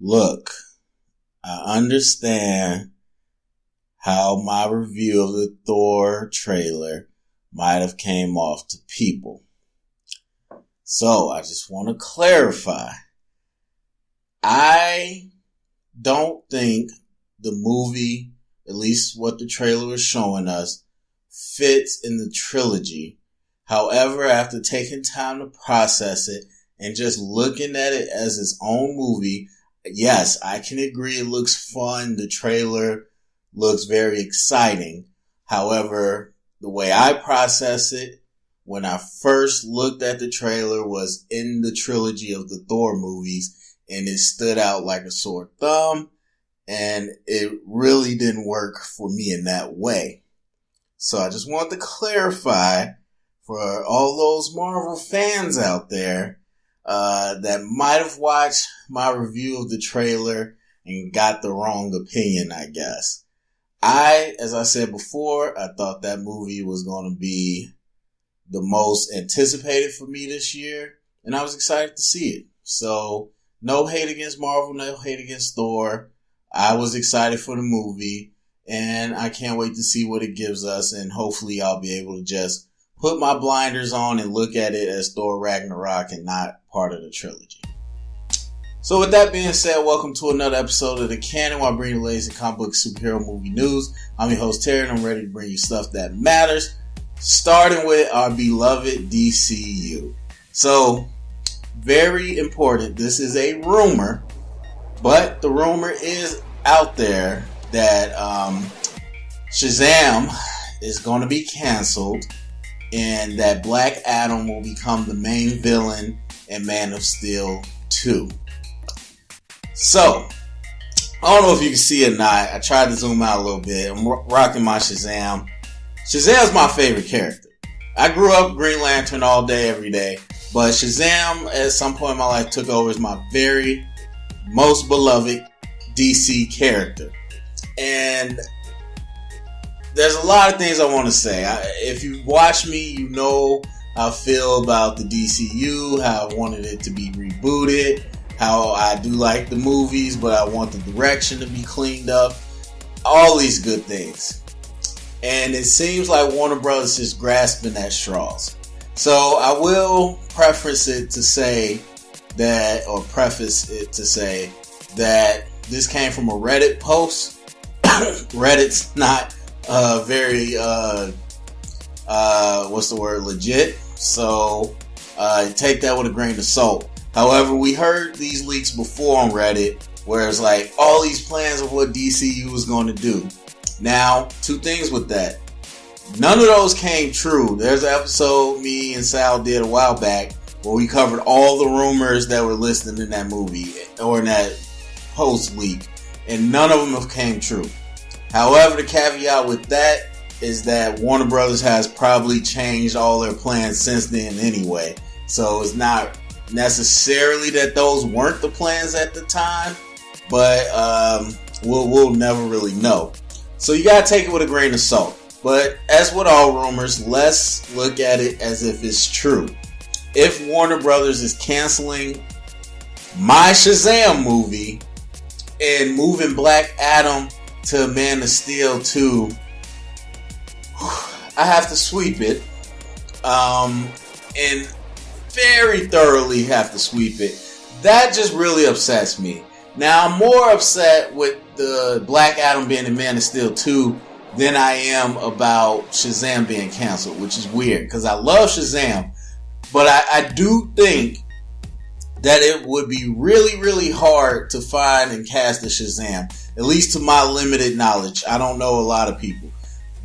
Look, I understand how my review of the Thor trailer might have came off to people. So I just want to clarify. I don't think the movie, at least what the trailer is showing us, fits in the trilogy. However, after taking time to process it and just looking at it as its own movie, yes, I can agree it looks fun. The trailer looks very exciting. However, the way I process it, when I first looked at the trailer, was in the trilogy of the Thor movies, and it stood out like a sore thumb, and it really didn't work for me in that way. So I just wanted to clarify for all those Marvel fans out there that might have watched my review of the trailer and got the wrong opinion, I guess. As I said before, I thought that movie was going to be the most anticipated for me this year, and I was excited to see it. So, no hate against Marvel, no hate against Thor. I was excited for the movie, and I can't wait to see what it gives us, and hopefully I'll be able to just put my blinders on and look at it as Thor Ragnarok and not part of the trilogy. So with that being said, welcome to another episode of The Canon, where I bring you the latest comic book superhero movie news. I'm your host Terry, and I'm ready to bring you stuff that matters, starting with our beloved DCU. So, very important, this is a rumor, but the rumor is out there that Shazam is going to be canceled, and that Black Adam will become the main villain in Man of Steel 2. So, I don't know if you can see it or not. I tried to zoom out a little bit. I'm rocking my Shazam. Shazam's my favorite character. I grew up Green Lantern all day, every day. But Shazam, at some point in my life, took over as my very most beloved DC character. And there's a lot of things I want to say. If you watch me, you know how I feel about the DCU, how I wanted it to be rebooted, how I do like the movies, but I want the direction to be cleaned up. All these good things. And it seems like Warner Brothers is grasping at straws. So I will preface it to say that this came from a Reddit post. Reddit's not very legit. So take that with a grain of salt. However, we heard these leaks before on Reddit, where it's like all these plans of what DCU was going to do. Now, two things with that. None of those came true. There's an episode me and Sal did a while back where we covered all the rumors that were listed in that movie or in that post leak, and none of them have came true. However, the caveat with that is that Warner Brothers has probably changed all their plans since then anyway. So it's not necessarily that those weren't the plans at the time, but we'll never really know. So you gotta take it with a grain of salt. But as with all rumors, let's look at it as if it's true. If Warner Brothers is canceling my Shazam movie and moving Black Adam to Man of Steel 2, I have to sweep it. And very thoroughly have to sweep it. That just really upsets me. Now, I'm more upset with the Black Adam being in Man of Steel 2 than I am about Shazam being canceled, which is weird because I love Shazam. But I do think that it would be really, really hard to find and cast a Shazam. At least to my limited knowledge. I don't know a lot of people.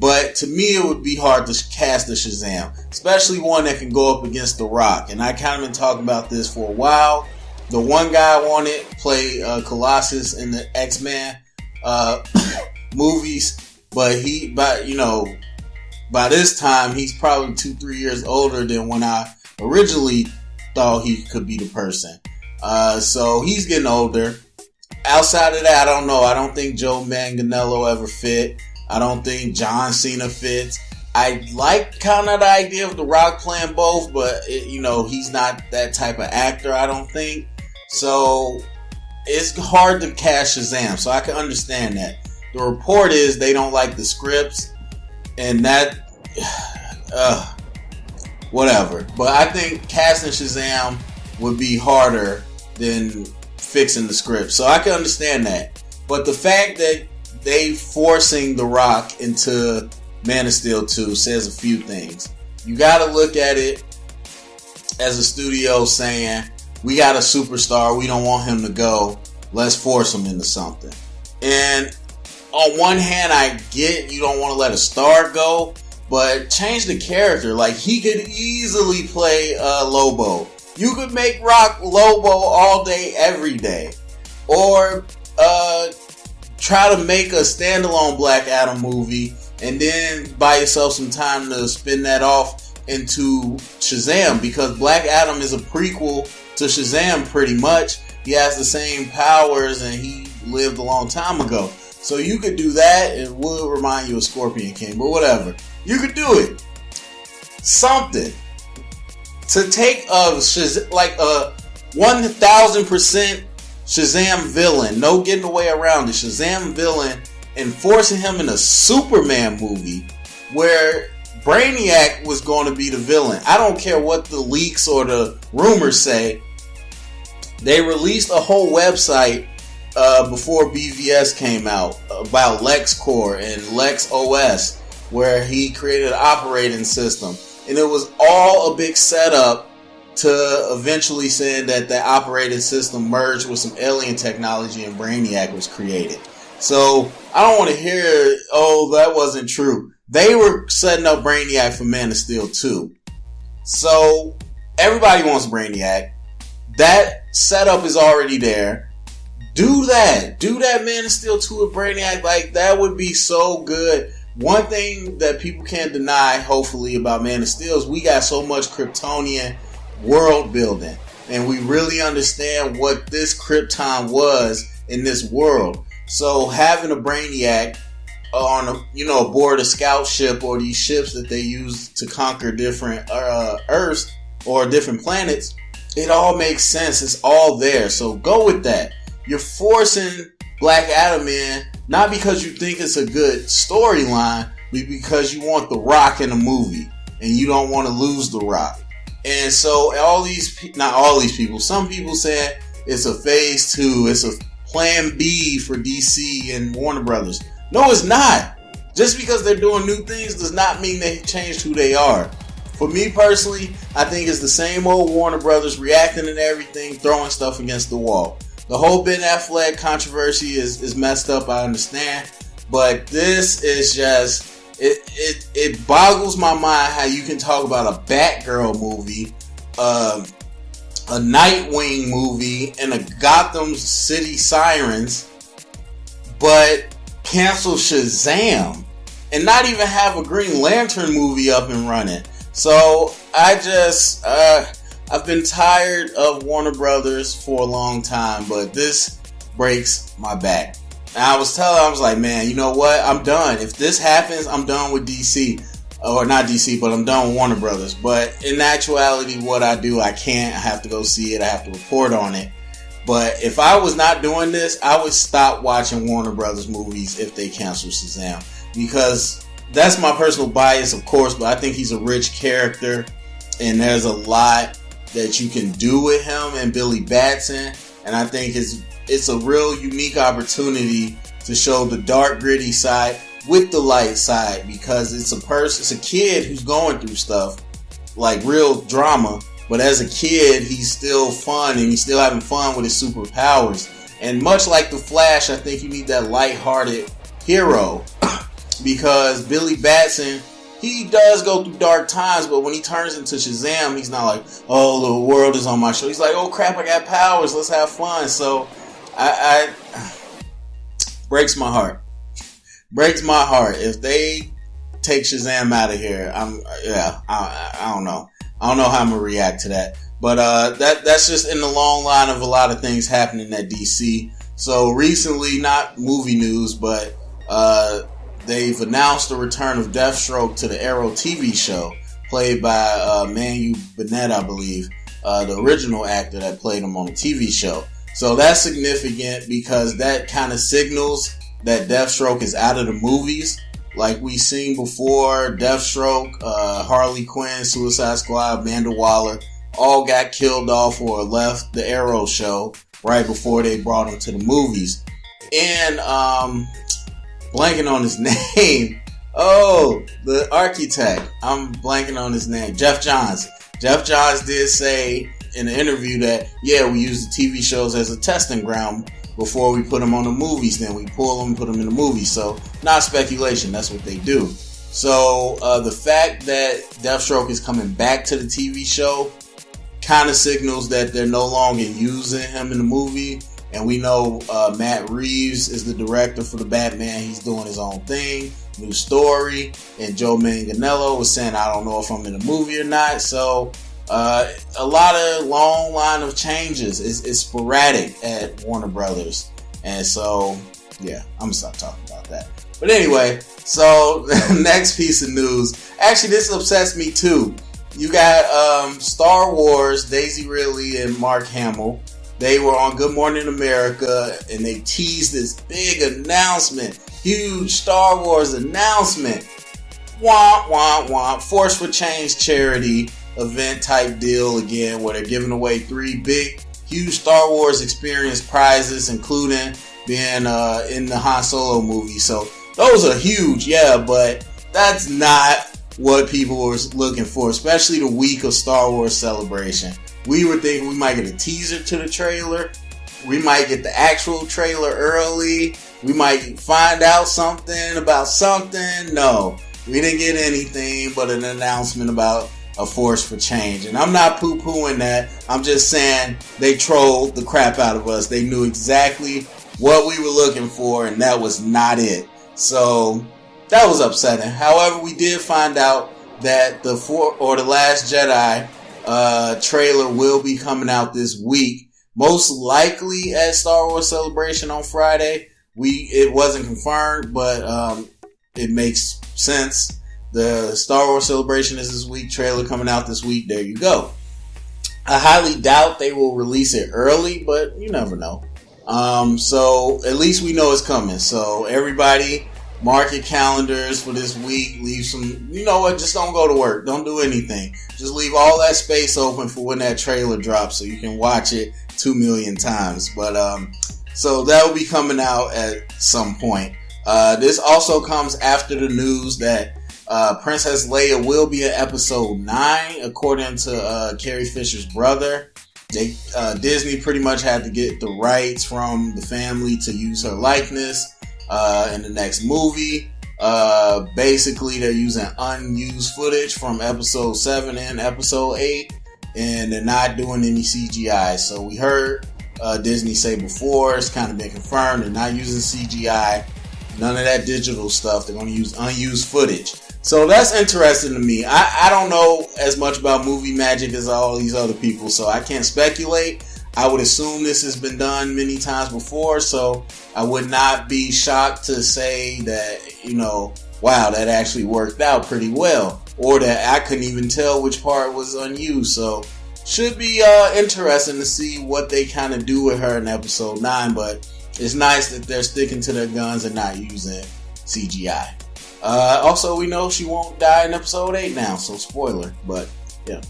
But to me, it would be hard to cast a Shazam, especially one that can go up against The Rock. And I kind of been talking about this for a while. The one guy I wanted to play Colossus in the X-Men movies, but by this time he's probably 2-3 years older than when I originally thought he could be the person. So he's getting older. Outside of that, I don't know. I don't think Joe Manganiello ever fit. I don't think John Cena fits. I like kind of the idea of The Rock playing both, but he's not that type of actor, I don't think. So it's hard to cast Shazam, so I can understand that. The report is they don't like the scripts, and that, whatever. But I think casting Shazam would be harder than fixing the script, so I can understand that. But the fact that they forcing The Rock into Man of Steel 2 says a few things. You gotta look at it as a studio saying, we got a superstar, we don't want him to go, let's force him into something. And on one hand, I get you don't want to let a star go, but change the character. Like, he could easily play Lobo. You could make Rock Lobo all day, every day. Or try to make a standalone Black Adam movie and then buy yourself some time to spin that off into Shazam, because Black Adam is a prequel to Shazam pretty much. He has the same powers and he lived a long time ago. So you could do that. It would remind you of Scorpion King, but whatever. You could do it. Something. To take a 1000% Shazam villain, no getting away around it, Shazam villain, and forcing him in a Superman movie where Brainiac was going to be the villain. I don't care what the leaks or the rumors say. They released a whole website before BVS came out about LexCorp and Lex OS, where he created an operating system. And it was all a big setup to eventually saying that the operating system merged with some alien technology and Brainiac was created. So I don't want to hear, oh, that wasn't true. They were setting up Brainiac for Man of Steel 2. So everybody wants Brainiac. That setup is already there. Do that. Do that Man of Steel 2 with Brainiac. Like, that would be so good. One thing that people can't deny, hopefully, about Man of Steel is we got so much Kryptonian world building. And we really understand what this Krypton was in this world. So having a Brainiac on aboard a scout ship or these ships that they use to conquer different Earths or different planets, it all makes sense. It's all there. So go with that. You're forcing Black Adam in, not because you think it's a good storyline, but because you want The Rock in a movie and you don't want to lose The Rock. And so some people say it's a phase 2, it's a plan B for DC and Warner Brothers. No, it's not. Just because they're doing new things does not mean they changed who they are. For me personally, I think it's the same old Warner Brothers reacting and everything, throwing stuff against the wall. The whole Ben Affleck controversy is messed up, I understand. But this is just, it boggles my mind how you can talk about a Batgirl movie, a Nightwing movie, and a Gotham City Sirens, but cancel Shazam and not even have a Green Lantern movie up and running. So I've been tired of Warner Brothers for a long time, but this breaks my back. And I was like, man, you know what? I'm done. If this happens, I'm done with DC. Or not DC, but I'm done with Warner Brothers. But in actuality, what I do, I can't. I have to go see it. I have to report on it. But if I was not doing this, I would stop watching Warner Brothers movies if they cancel Shazam. Because that's my personal bias, of course, but I think he's a rich character. And there's a lot that you can do with him and Billy Batson. And I think it's a real unique opportunity to show the dark, gritty side with the light side, because it's a kid who's going through stuff like real drama, but as a kid he's still fun and he's still having fun with his superpowers. And much like the Flash, I think you need that lighthearted hero because Billy Batson, he does go through dark times, but when he turns into Shazam, he's not like, oh, the world is on my shoulder. He's like, oh crap, I got powers, let's have fun. So I breaks my heart. Breaks my heart. If they take Shazam out of here, I don't know. I don't know how I'm gonna react to that. But that's just in the long line of a lot of things happening at DC. So recently, not movie news, but they've announced the return of Deathstroke to the Arrow TV show, played by Manu Bennett, I believe, the original actor that played him on the TV show. So that's significant because that kind of signals that Deathstroke is out of the movies. Like we seen before, Deathstroke, Harley Quinn, Suicide Squad, Amanda Waller, all got killed off or left the Arrow show right before they brought him to the movies. And, blanking on his name. Oh, the architect. I'm blanking on his name. Jeff Johns. Jeff Johns did say in an interview that, yeah, we use the TV shows as a testing ground before we put them on the movies. Then we pull them and put them in the movies. So, not speculation. That's what they do. So, the fact that Deathstroke is coming back to the TV show kind of signals that they're no longer using him in the movie. And we know Matt Reeves is the director for the Batman. He's doing his own thing, new story. And Joe Manganiello was saying, I don't know if I'm in the movie or not. So a lot of long line of changes. It's sporadic at Warner Brothers. And so, yeah, I'm going to stop talking about that. But anyway, so the next piece of news. Actually, this upsets me too. You got Star Wars, Daisy Ridley and Mark Hamill. They were on Good Morning America and they teased this big announcement. Huge Star Wars announcement. Womp, womp, womp. Force for Change charity event type deal again where they're giving away 3 big, huge Star Wars experience prizes, including being in the Han Solo movie. So those are huge, yeah, but that's not what people were looking for, especially the week of Star Wars Celebration. We were thinking we might get a teaser to the trailer. We might get the actual trailer early. We might find out something about something. No, we didn't get anything but an announcement about a Force for Change. And I'm not poo-pooing that. I'm just saying they trolled the crap out of us. They knew exactly what we were looking for, and that was not it. So that was upsetting. However, we did find out that the Last Jedi trailer will be coming out this week, most likely at Star Wars Celebration on Friday. It wasn't confirmed, but it makes sense. The Star Wars Celebration is this week, trailer coming out this week. There you go. I highly doubt they will release it early, but you never know. So at least we know it's coming. So everybody, mark your calendars for this week. Leave some, you know what, just don't go to work. Don't do anything. Just leave all that space open for when that trailer drops so you can watch it 2 million times. But, so that will be coming out at some point. This also comes after the news that, Princess Leia will be in episode 9, according to, Carrie Fisher's brother. Disney pretty much had to get the rights from the family to use her likeness in the next movie. Basically, they're using unused footage from episode 7 and episode 8, and they're not doing any CGI. So we heard Disney say before, it's kind of been confirmed, they're not using CGI, none of that digital stuff. They're going to use unused footage. So that's interesting to me. I don't know as much about movie magic as all these other people, so I can't speculate. I would assume this has been done many times before, so I would not be shocked to say that, wow, that actually worked out pretty well, or that I couldn't even tell which part was unused. So should be interesting to see what they kind of do with her in episode 9, but it's nice that they're sticking to their guns and not using CGI. Also, we know she won't die in episode 8 now, so spoiler, but yeah.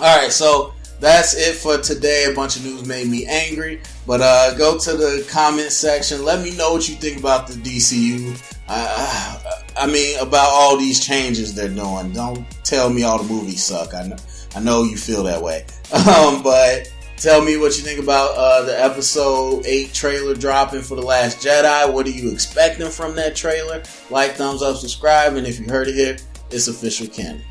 Alright, so that's it for today. A bunch of news made me angry, but go to the comment section. Let me know what you think about the DCU. I mean, about all these changes they're doing. Don't tell me all the movies suck. I know you feel that way. But tell me what you think about the episode 8 trailer dropping for The Last Jedi. What are you expecting from that trailer? Like, thumbs up, subscribe, and if you heard it here, it's official canon.